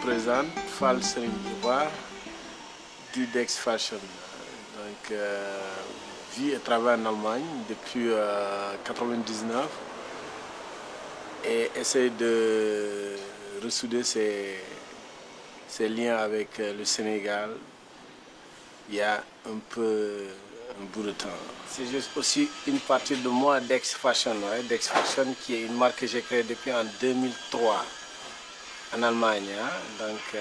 présente, Fall Serigne Ivoire, du Dex Fashion. Donc, vis et travaille en Allemagne depuis 1999 et essaie de ressouder ses liens avec le Sénégal il y a un bout de temps. C'est juste aussi une partie de moi, Dex Fashion, ouais, Dex Fashion qui est une marque que j'ai créée depuis en 2003 en Allemagne. Hein. Donc,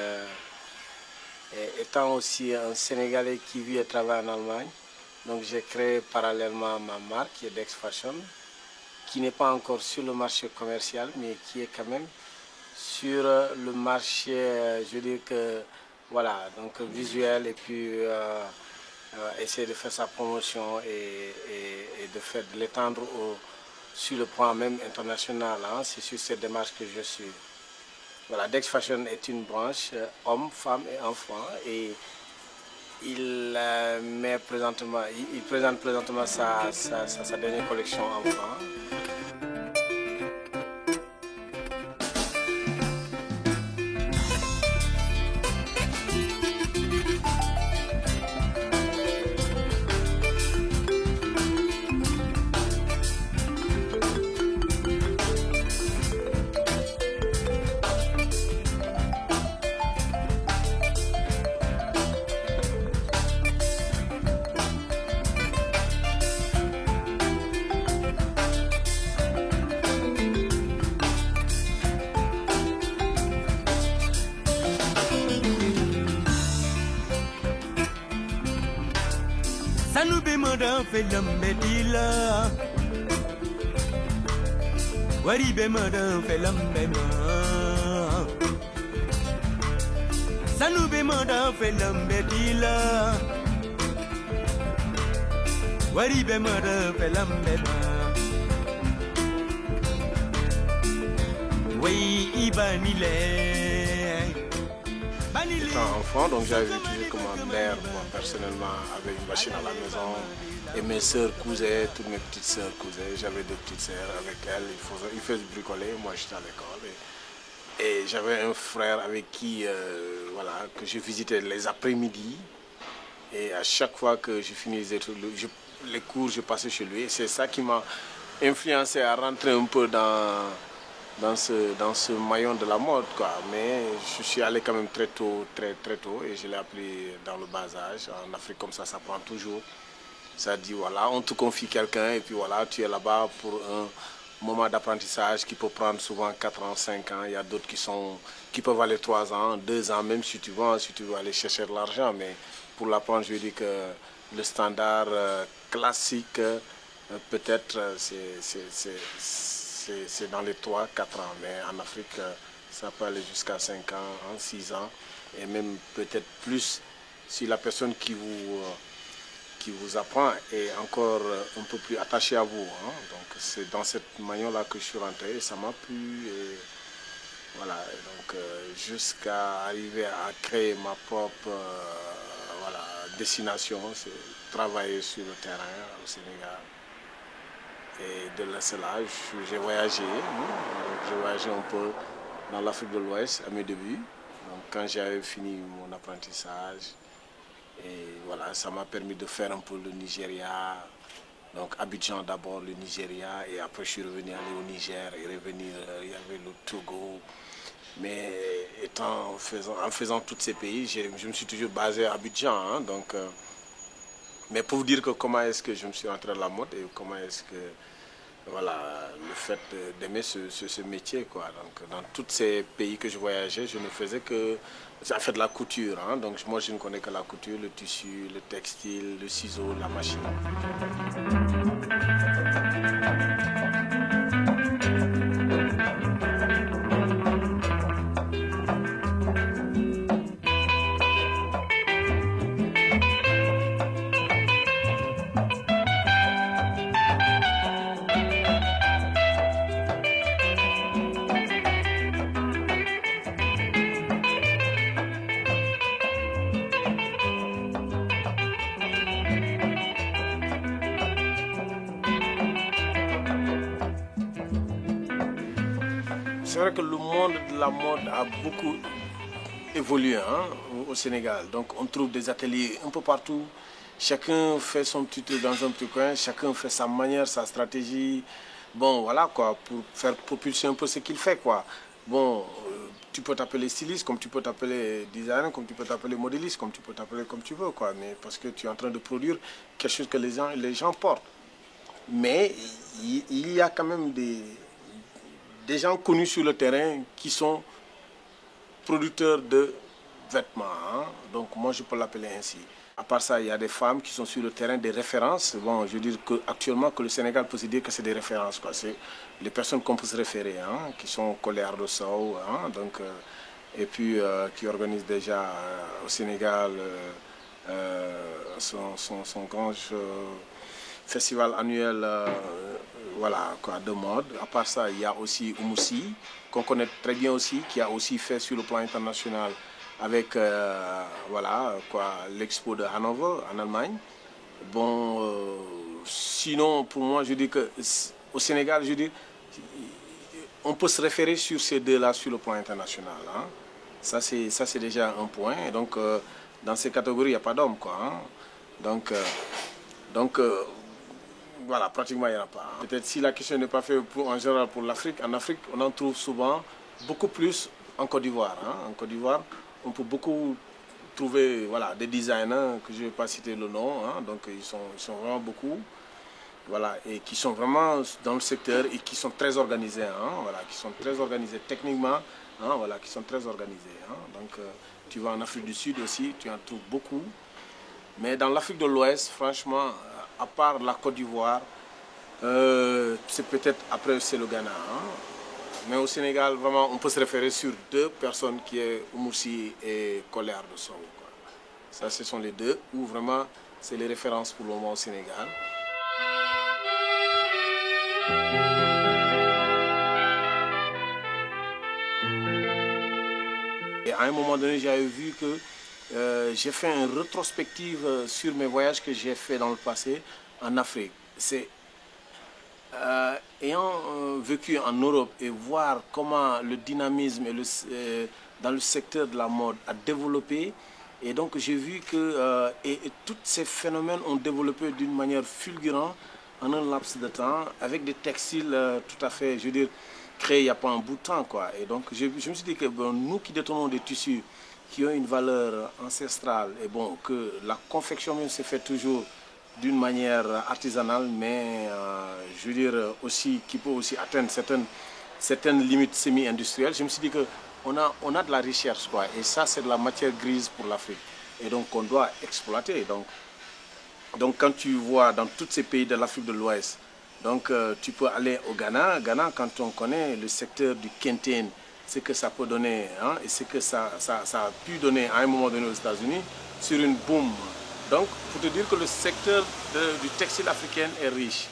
étant aussi un Sénégalais qui vit et travaille en Allemagne, donc j'ai créé parallèlement ma marque qui est Dex Fashion, qui n'est pas encore sur le marché commercial, mais qui est quand même sur le marché, je veux dire que, voilà, donc visuel et puis essayer de faire sa promotion et de l'étendre sur le plan même international. Hein. C'est sur cette démarche que je suis. Voilà, Dex Fashion est une branche hommes, femmes et enfants et il présente présentement sa dernière collection enfants. Sanube moda felam bedila Waribe moda felam bema Sanube moda felam bedila Waribe moda felam bema Wei ibanile. Étant enfant, donc j'avais utilisé comme mère, moi personnellement, avec une machine à la maison. Et mes soeurs cousaient, toutes mes petites soeurs cousaient. J'avais deux petites soeurs avec elles, ils faisaient bricoler, moi j'étais à l'école. Et j'avais un frère avec qui, voilà, que je visitais les après-midi. Et à chaque fois que je finissais les cours, je passais chez lui. Et c'est ça qui m'a influencé à rentrer un peu dans ce maillon de la mode, quoi. Mais je suis allé quand même très tôt, très tôt, et je l'ai appris dans le bas âge. En Afrique, comme ça prend toujours. Ça dit, voilà, on te confie quelqu'un, et puis voilà, tu es là-bas pour un moment d'apprentissage qui peut prendre souvent 4 ans, 5 ans. Il y a d'autres qui peuvent aller 3 ans, 2 ans, même si tu veux aller chercher de l'argent. Mais pour l'apprendre, je dis que le standard classique, peut-être, c'est dans les 3-4 ans, mais en Afrique, ça peut aller jusqu'à 5 ans, 6 ans, et même peut-être plus si la personne qui vous apprend est encore un peu plus attachée à vous. Hein. Donc c'est dans cette maillon-là que je suis rentré, et ça m'a plu. Et voilà, donc jusqu'à arriver à créer ma propre voilà, destination, c'est travailler sur le terrain au Sénégal. Et de là, j'ai voyagé. J'ai voyagé un peu dans l'Afrique de l'Ouest à mes débuts. Donc, quand j'avais fini mon apprentissage, et voilà, ça m'a permis de faire un peu le Nigeria. Donc, Abidjan d'abord, le Nigeria, et après je suis revenu aller au Niger et revenir, il y avait le Togo. Mais en faisant tous ces pays, je me suis toujours basé à Abidjan. Hein, donc, mais pour vous dire que comment est-ce que je me suis entré dans la mode et comment est-ce que, voilà, le fait d'aimer ce métier, quoi. Donc, dans tous ces pays que je voyageais, je ne faisais que, ça fait de la couture. Hein, donc, moi, je ne connais que la couture, le tissu, le textile, le ciseau, la machine. C'est vrai que le monde de la mode a beaucoup évolué hein, au Sénégal. Donc on trouve des ateliers un peu partout. Chacun fait son petit truc dans un petit coin, chacun fait sa manière, sa stratégie. Bon, voilà quoi, pour faire propulser un peu ce qu'il fait quoi. Bon, tu peux t'appeler styliste, comme tu peux t'appeler designer, comme tu peux t'appeler modéliste, comme tu peux t'appeler comme tu veux quoi. Mais parce que tu es en train de produire quelque chose que les gens portent. Mais il y a quand même des gens connus sur le terrain qui sont producteurs de vêtements. Hein. Donc moi je peux l'appeler ainsi. À part ça, il y a des femmes qui sont sur le terrain, des références. Bon, je veux dire qu'actuellement, que le Sénégal peut se dire que c'est des références. C'est les personnes qu'on peut se référer, hein, qui sont collées à Ardossao, hein, donc, et puis qui organisent déjà au Sénégal son grand festival annuel voilà, quoi, de mode. À part ça, il y a aussi Oumoussi, qu'on connaît très bien aussi, qui a aussi fait sur le plan international avec voilà, l'expo de Hanover en Allemagne. Bon, sinon, pour moi, je dis qu'au Sénégal, je dis, on peut se référer sur ces deux-là sur le plan international. Hein. Ça, c'est déjà un point. Et donc, dans ces catégories, il n'y a pas d'hommes. Hein. Donc voilà, pratiquement, il n'y en a pas. Hein. Peut-être si la question n'est pas faite en général pour l'Afrique, en Afrique, on en trouve souvent beaucoup plus en Côte d'Ivoire. Hein. En Côte d'Ivoire, on peut beaucoup trouver voilà, des designers, que je ne vais pas citer le nom, hein, donc ils sont vraiment beaucoup, voilà, et qui sont vraiment dans le secteur et qui sont très organisés, hein, voilà, qui sont très organisés techniquement, hein, voilà, qui sont très organisés. Hein, donc tu vas en Afrique du Sud aussi, tu en trouves beaucoup, mais dans l'Afrique de l'Ouest, franchement, à part la Côte d'Ivoire, c'est peut-être après c'est le Ghana. Hein, mais au Sénégal, vraiment, on peut se référer sur deux personnes qui est Oumoussi et Collé Ardossao. Ça, ce sont les deux où vraiment, c'est les références pour le moment au Sénégal. Et à un moment donné, j'avais vu que j'ai fait une rétrospective sur mes voyages que j'ai fait dans le passé en Afrique. C'est ayant vécu en Europe et voir comment le dynamisme dans le secteur de la mode a développé, et donc j'ai vu que tous ces phénomènes ont développé d'une manière fulgurante en un laps de temps, avec des textiles tout à fait, je veux dire, créés il n'y a pas un bout de temps, quoi. Et donc je me suis dit que bon, nous qui détenons des tissus qui ont une valeur ancestrale, et bon, que la confection même se fait toujours d'une manière artisanale, mais je veux dire aussi qui peut aussi atteindre certaines limites semi-industrielles. Je me suis dit qu'on a de la recherche, quoi, et ça c'est de la matière grise pour l'Afrique, et donc on doit exploiter. Donc quand tu vois dans tous ces pays de l'Afrique de l'Ouest, donc tu peux aller au Ghana. Ghana, quand on connaît le secteur du Kenten, ce que ça peut donner, hein, et ce que ça a pu donner à un moment donné aux États-Unis sur une boom. Donc, pour te dire que le secteur du textile africain est riche.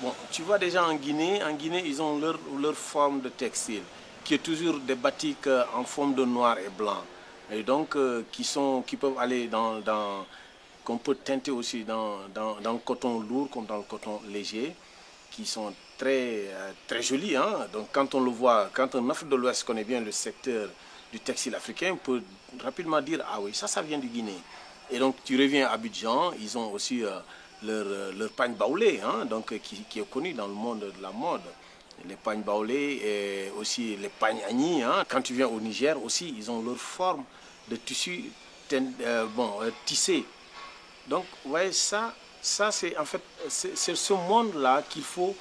Bon, tu vois déjà en Guinée, ils ont leur forme de textile, qui est toujours des batiks en forme de noir et blanc. Et donc, qui peuvent aller qu'on peut teinter aussi dans le coton lourd comme dans le coton léger, qui sont très, très jolis. Hein? Donc, quand on le voit, quand un Afrique de l'Ouest connaît bien le secteur du textile africain, on peut rapidement dire, ah oui, ça vient du Guinée. Et donc tu reviens à Abidjan, ils ont aussi leur pagne baoulé, hein, donc, qui est connu dans le monde de la mode. Les pagnes baoulés et aussi les pagnes agni. Hein. Quand tu viens au Niger aussi, ils ont leur forme de tissu tissé. Donc vous voyez, ça c'est en fait c'est ce monde-là qu'il faut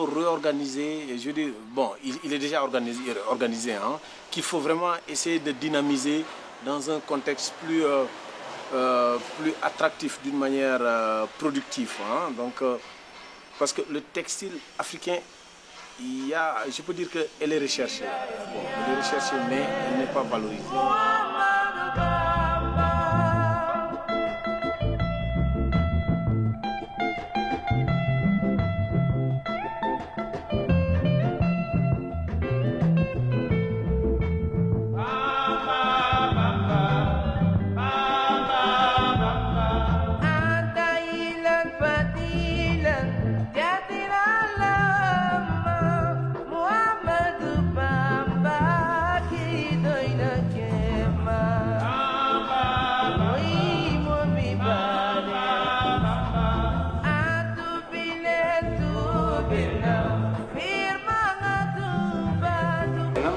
réorganiser. Et je dis, bon, il est déjà organisé hein, qu'il faut vraiment essayer de dynamiser dans un contexte plus attractif, d'une manière productive. Hein. Donc, parce que le textile africain, je peux dire qu'elle est recherchée. Bon, elle est recherchée, mais elle n'est pas valorisée.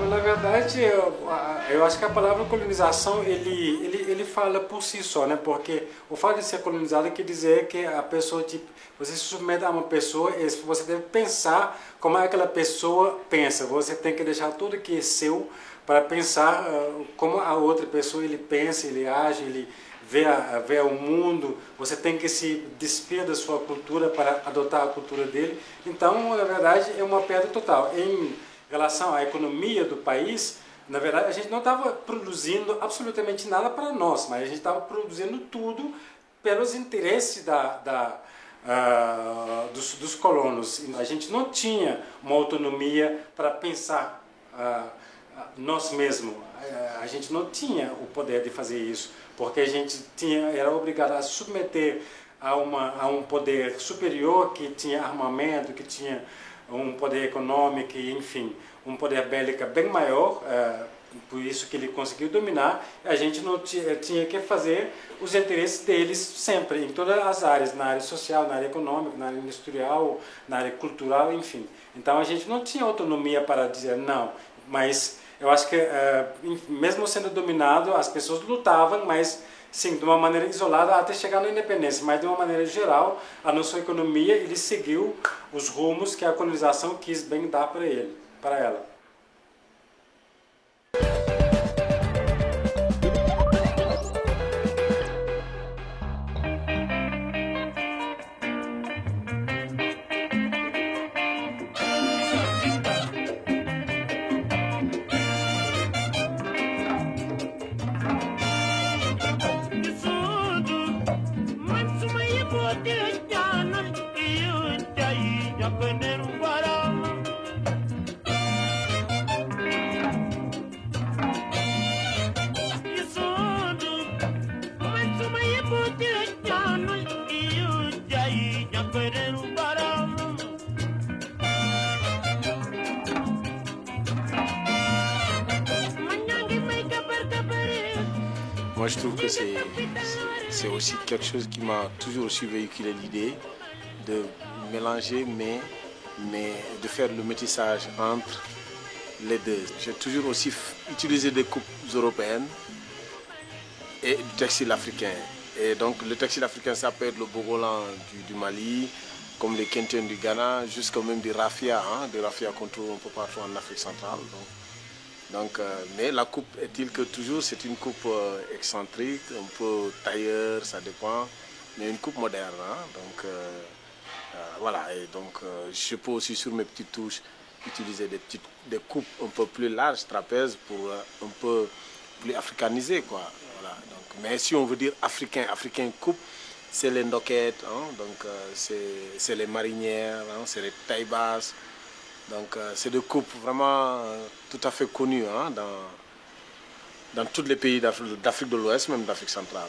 Na verdade, eu acho que a palavra colonização ele fala por si só, né? Porque o fato de ser colonizado quer dizer que a pessoa, tipo, você se submete a uma pessoa e você deve pensar como aquela pessoa pensa. Você tem que deixar tudo que é seu para pensar como a outra pessoa ele pensa, ele age, ele vê o mundo. Você tem que se despir da sua cultura para adotar a cultura dele. Então, na verdade, é uma perda total. Em relação à economia do país, na verdade, a gente não estava produzindo absolutamente nada para nós, mas a gente estava produzindo tudo pelos interesses dos colonos. A gente não tinha uma autonomia para pensar nós mesmos. A gente não tinha o poder de fazer isso, porque a gente era obrigado a submeter a um poder superior que tinha armamento, que tinha um poder econômico e, enfim, um poder bélico bem maior, por isso que ele conseguiu dominar. A gente não tinha que fazer os interesses deles sempre, em todas as áreas, na área social, na área econômica, na área industrial, na área cultural, enfim. Então a gente não tinha autonomia para dizer não, mas eu acho que mesmo sendo dominado, as pessoas lutavam, mas sim, de uma maneira isolada até chegar na independência, mas de uma maneira geral, a nossa economia ele seguiu os rumos que a colonização quis bem dar para ela. Moi, je trouve que c'est aussi quelque chose qui m'a toujours aussi véhiculé l'idée de mélanger, mais de faire le métissage entre les deux. J'ai toujours aussi utilisé des coupes européennes et du textile africain. Et donc, le textile africain, ça peut être le bogolan du Mali, comme les kenten du Ghana, jusqu'à même des raffia, des raffias qu'on trouve un peu partout en Afrique centrale. Donc, mais la coupe est-il que toujours c'est une coupe excentrique, un peu tailleur, ça dépend, mais une coupe moderne. Donc voilà, et donc je peux aussi sur mes petites touches utiliser des coupes un peu plus larges, trapèzes, pour un peu plus africaniser, quoi. Voilà, donc, mais si on veut dire africain coupe, c'est les ndoquettes, donc c'est les marinières, c'est les tailles basses. Donc c'est des coupes vraiment tout à fait connues dans tous les pays d'Afrique de l'Ouest, même d'Afrique centrale.